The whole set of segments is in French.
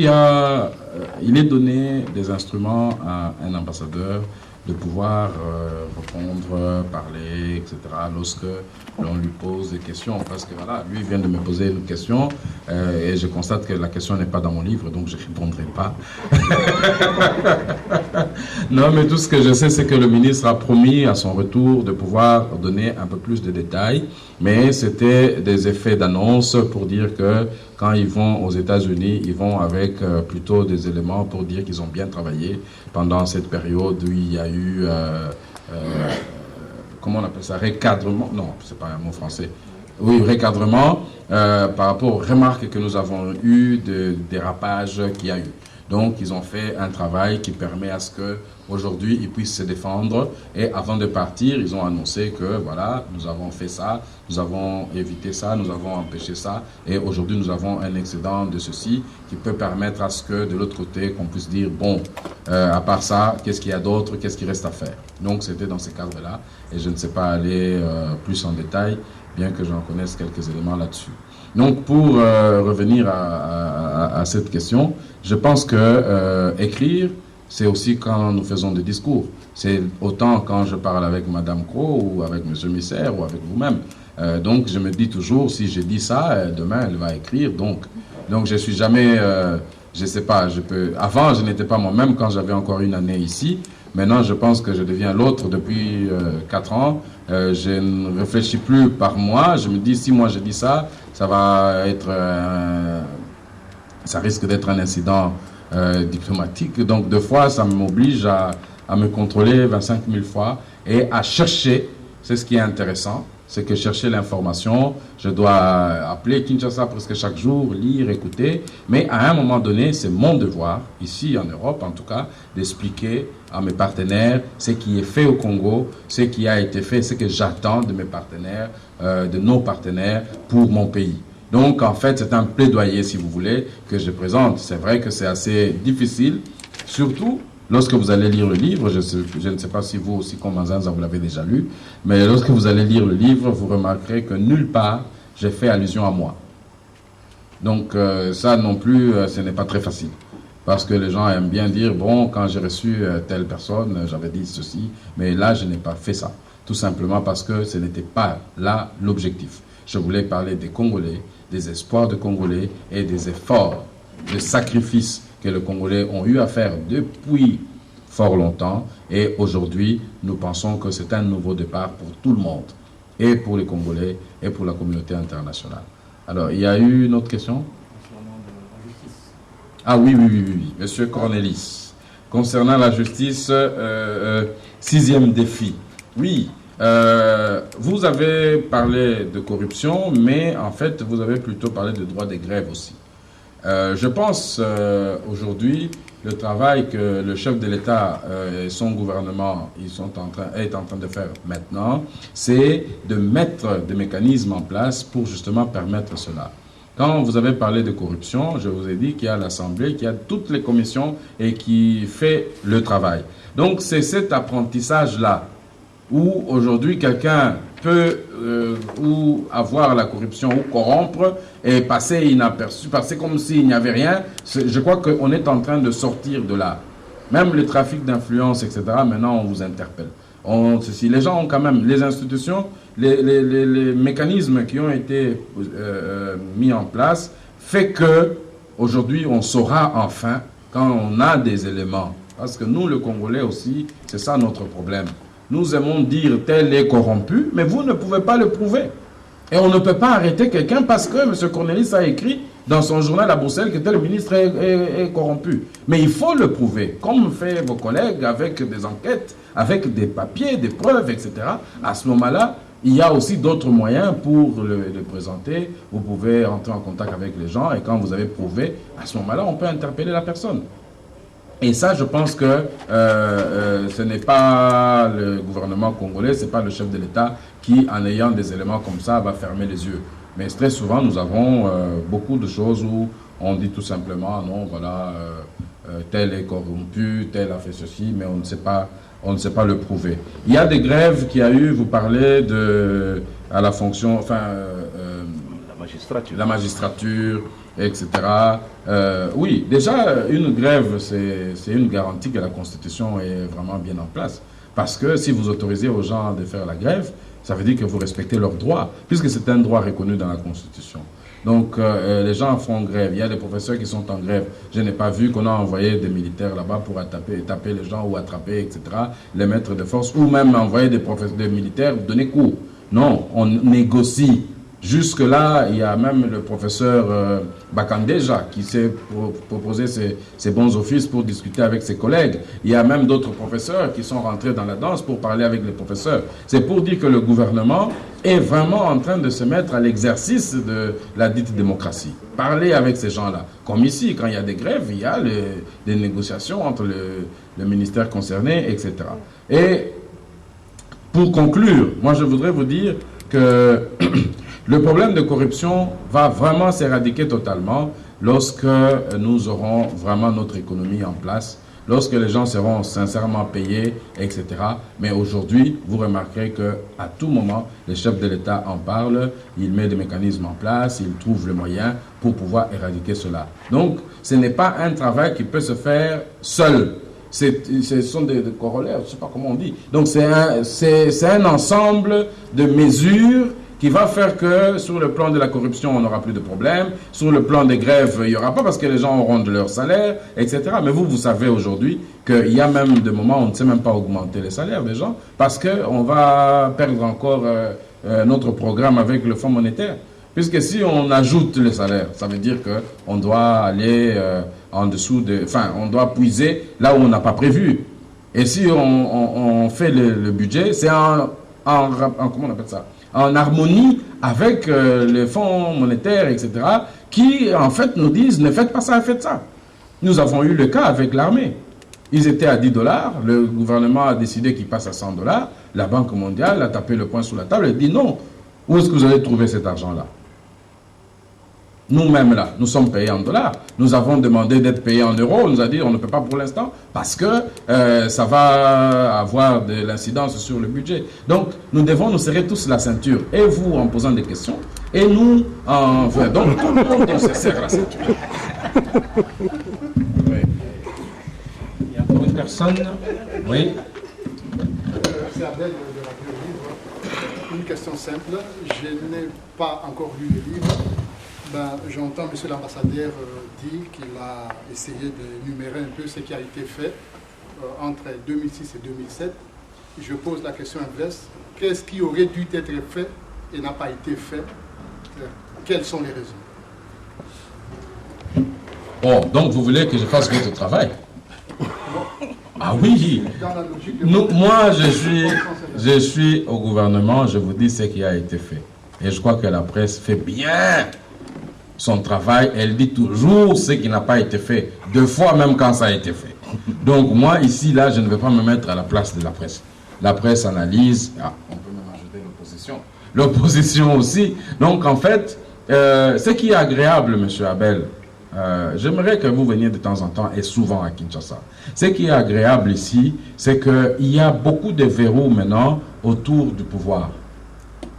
il est donné des instruments à un ambassadeur de pouvoir répondre, parler, etc. lorsque l'on lui pose des questions. Parce que voilà, lui vient de me poser une question et je constate que la question n'est pas dans mon livre, donc je ne répondrai pas. Non, mais tout ce que je sais, c'est que le ministre a promis à son retour de pouvoir donner un peu plus de détails, mais c'était des effets d'annonce pour dire que quand ils vont aux États-Unis, ils vont avec plutôt des éléments pour dire qu'ils ont bien travaillé pendant cette période où il y a eu, comment on appelle ça, recadrement, non, c'est pas un mot français, oui, recadrement par rapport aux remarques que nous avons eues de dérapage qu'il y a eu. Donc, ils ont fait un travail qui permet à ce qu'aujourd'hui, ils puissent se défendre. Et avant de partir, ils ont annoncé que, voilà, nous avons fait ça, nous avons évité ça, nous avons empêché ça. Et aujourd'hui, nous avons un excédent de ceci qui peut permettre à ce que, de l'autre côté, qu'on puisse dire, bon, à part ça, qu'est-ce qu'il y a d'autre, qu'est-ce qui reste à faire. Donc, c'était dans ces cadres-là. Et je ne sais pas aller plus en détail, bien que j'en connaisse quelques éléments là-dessus. Donc, pour revenir à cette question, je pense que écrire, c'est aussi quand nous faisons des discours. C'est autant quand je parle avec Madame Cros ou avec Monsieur Misser ou avec vous-même. Donc, je me dis toujours, si je dis ça, demain, elle va écrire. Donc je suis jamais, je sais pas, avant, je n'étais pas moi-même quand j'avais encore une année ici. Maintenant, je pense que je deviens l'autre depuis 4 ans. Je ne réfléchis plus par moi. Je me dis, si moi je dis ça, ça va être, ça risque d'être un incident diplomatique. Donc, deux fois, ça m'oblige à me contrôler 25 000 fois et à chercher. C'est ce qui est intéressant. C'est que chercher l'information, je dois appeler Kinshasa presque chaque jour, lire, écouter. Mais à un moment donné, c'est mon devoir, ici en Europe en tout cas, d'expliquer à mes partenaires ce qui est fait au Congo, ce qui a été fait, ce que j'attends de mes partenaires, de nos partenaires pour mon pays. Donc en fait, c'est un plaidoyer, si vous voulez, que je présente. C'est vrai que c'est assez difficile, surtout lorsque vous allez lire le livre. Je ne sais pas si vous aussi, comme Manzanza, vous l'avez déjà lu, mais lorsque vous allez lire le livre, vous remarquerez que nulle part, j'ai fait allusion à moi. Donc ça non plus, ce n'est pas très facile. Parce que les gens aiment bien dire, bon, quand j'ai reçu telle personne, j'avais dit ceci, mais là, je n'ai pas fait ça. Tout simplement parce que ce n'était pas là l'objectif. Je voulais parler des Congolais, des espoirs de Congolais et des efforts, des sacrifices que les Congolais ont eu à faire depuis fort longtemps. Et aujourd'hui, nous pensons que c'est un nouveau départ pour tout le monde, et pour les Congolais, et pour la communauté internationale. Alors, il y a eu une autre question? Ah oui, Monsieur Cornelis. Concernant la justice, 6e défi. Oui, vous avez parlé de corruption, mais en fait, vous avez plutôt parlé de droit des grèves aussi. Je pense aujourd'hui, le travail que le chef de l'État et son gouvernement est en train de faire maintenant, c'est de mettre des mécanismes en place pour justement permettre cela. Quand vous avez parlé de corruption, je vous ai dit qu'il y a l'Assemblée, qu'il y a toutes les commissions et qui fait le travail. Donc c'est cet apprentissage-là où aujourd'hui quelqu'un peut ou avoir la corruption ou corrompre et passer inaperçu, passer comme s'il n'y avait rien. Je crois qu'on est en train de sortir de là. Même le trafic d'influence, etc., maintenant on vous interpelle. Les gens ont quand même, les institutions, les mécanismes qui ont été mis en place, fait que aujourd'hui on saura enfin quand on a des éléments. Parce que nous, le Congolais aussi, c'est ça notre problème. Nous aimons dire tel est corrompu, mais vous ne pouvez pas le prouver. Et on ne peut pas arrêter quelqu'un parce que M. Cornelis a écrit dans son journal à Bruxelles que tel ministre est corrompu. Mais il faut le prouver, comme fait vos collègues avec des enquêtes, avec des papiers, des preuves, etc. À ce moment-là, il y a aussi d'autres moyens pour le présenter. Vous pouvez entrer en contact avec les gens et quand vous avez prouvé, à ce moment-là, on peut interpeller la personne. Et ça, je pense que ce n'est pas le gouvernement congolais, ce n'est pas le chef de l'État qui, en ayant des éléments comme ça, va fermer les yeux. Mais très souvent, nous avons beaucoup de choses où on dit tout simplement, non, voilà, tel est corrompu, tel a fait ceci, mais on ne sait pas le prouver. Il y a des grèves qu'il y a eu, vous parlez à la fonction, enfin, la magistrature. La magistrature, etc. Oui, déjà, une grève, c'est une garantie que la Constitution est vraiment bien en place. Parce que si vous autorisez aux gens de faire la grève, ça veut dire que vous respectez leurs droits, puisque c'est un droit reconnu dans la Constitution. Donc, les gens font grève. Il y a des professeurs qui sont en grève. Je n'ai pas vu qu'on a envoyé des militaires là-bas pour taper les gens ou attraper, etc., les mettre de force, ou même envoyer des militaires donner cours. Non, on négocie. Jusque-là, il y a même le professeur Bakandeja qui s'est proposé ses bons offices pour discuter avec ses collègues. Il y a même d'autres professeurs qui sont rentrés dans la danse pour parler avec les professeurs. C'est pour dire que le gouvernement est vraiment en train de se mettre à l'exercice de la dite démocratie. Parler avec ces gens-là. Comme ici, quand il y a des grèves, il y a des négociations entre le ministère concerné, etc. Et pour conclure, moi je voudrais vous dire que le problème de corruption va vraiment s'éradiquer totalement lorsque nous aurons vraiment notre économie en place, lorsque les gens seront sincèrement payés, etc. Mais aujourd'hui, vous remarquerez qu'à tout moment, les chefs de l'État en parlent, ils mettent des mécanismes en place, ils trouvent le moyen pour pouvoir éradiquer cela. Donc, ce n'est pas un travail qui peut se faire seul. Ce sont des corollaires, je ne sais pas comment on dit. Donc, c'est un ensemble de mesures qui va faire que sur le plan de la corruption, on n'aura plus de problème. Sur le plan des grèves, il n'y aura pas parce que les gens auront de leur salaire, etc. Mais vous savez aujourd'hui qu'il y a même des moments où on ne sait même pas augmenter les salaires des gens parce qu'on va perdre encore notre programme avec le Fonds monétaire. Puisque si on ajoute les salaires, ça veut dire qu'on doit aller en dessous de... Enfin, on doit puiser là où on n'a pas prévu. Et si on fait le budget, c'est comment on appelle ça, en harmonie avec les fonds monétaires, etc., qui, en fait, nous disent, ne faites pas ça, faites ça. Nous avons eu le cas avec l'armée. Ils étaient à 10 $, le gouvernement a décidé qu'ils passent à 100 $, la Banque mondiale a tapé le poing sur la table et dit non. Où est-ce que vous allez trouver cet argent-là? Nous-mêmes, là, nous sommes payés en dollars. Nous avons demandé d'être payés en euros. On nous a dit on ne peut pas pour l'instant parce que ça va avoir de l'incidence sur le budget. Donc, nous devons nous serrer tous la ceinture. Et vous, en posant des questions, et nous, en... Donc, tout le monde, on se serre la ceinture. Oui. Il y a encore une personne? Oui. C'est Abel de la Bio-Livre. Une question simple. Je n'ai pas encore lu le livre. Ben, j'entends M. l'ambassadeur dire qu'il a essayé d'énumérer un peu ce qui a été fait entre 2006 et 2007. Je pose la question inverse. Qu'est-ce qui aurait dû être fait et n'a pas été fait? Quelles sont les raisons? Bon, donc vous voulez que je fasse votre travail? Ah oui. Moi, je suis au gouvernement, je vous dis ce qui a été fait. Et je crois que la presse fait bien son travail, elle dit toujours ce qui n'a pas été fait, 2 fois même quand ça a été fait. Donc moi, ici, là, je ne vais pas me mettre à la place de la presse. La presse analyse, on peut même ajouter l'opposition. L'opposition aussi. Donc en fait, ce qui est agréable, M. Abel, j'aimerais que vous veniez de temps en temps et souvent à Kinshasa. Ce qui est agréable ici, c'est qu'il y a beaucoup de verrous maintenant autour du pouvoir.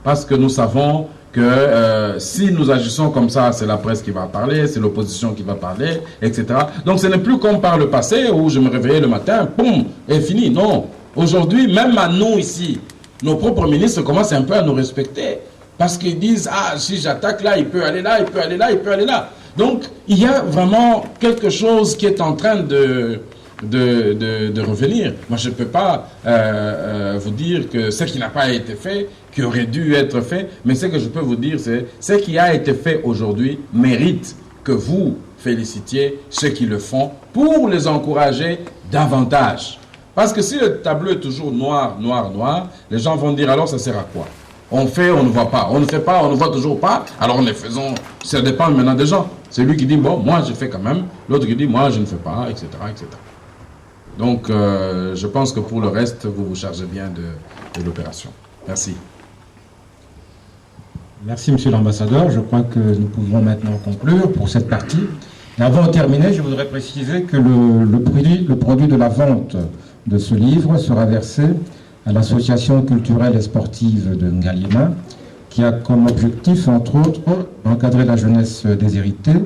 Parce que nous savons que si nous agissons comme ça, c'est la presse qui va parler, c'est l'opposition qui va parler, etc. Donc ce n'est plus comme par le passé où je me réveillais le matin, boum, et fini. Non. Aujourd'hui, même à nous ici, nos propres ministres commencent un peu à nous respecter. Parce qu'ils disent, ah, si j'attaque là, il peut aller là, il peut aller là, il peut aller là. Donc, il y a vraiment quelque chose qui est en train de revenir. Moi, je ne peux pas vous dire que ce qui n'a pas été fait, qui aurait dû être fait, mais ce que je peux vous dire, c'est ce qui a été fait aujourd'hui mérite que vous félicitiez ceux qui le font pour les encourager davantage. Parce que si le tableau est toujours noir, noir, noir, les gens vont dire alors ça sert à quoi? On fait, on ne voit pas. On ne fait pas, on ne voit toujours pas. Alors nous faisons. Ça dépend maintenant des gens. C'est lui qui dit bon, moi je fais quand même. L'autre qui dit moi je ne fais pas, etc., etc. Donc je pense que pour le reste, vous vous chargez bien de l'opération. Merci. Merci, Monsieur l'ambassadeur. Je crois que nous pouvons maintenant conclure pour cette partie. Et avant de terminer, je voudrais préciser que le produit de la vente de ce livre sera versé à l'association culturelle et sportive de Ngaliema, qui a comme objectif, entre autres, d'encadrer la jeunesse déshéritée,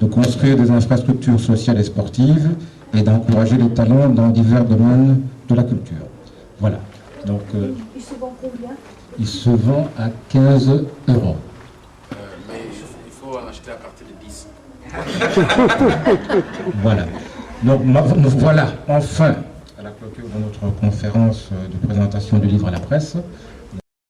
de construire des infrastructures sociales et sportives et d'encourager les talents dans divers domaines de la culture. Voilà. Donc, il se vend combien? Il se vend à 15 €. Mais il faut en acheter à partir de 10. Voilà. Donc voilà, enfin, à la clôture de notre conférence de présentation du livre à la presse,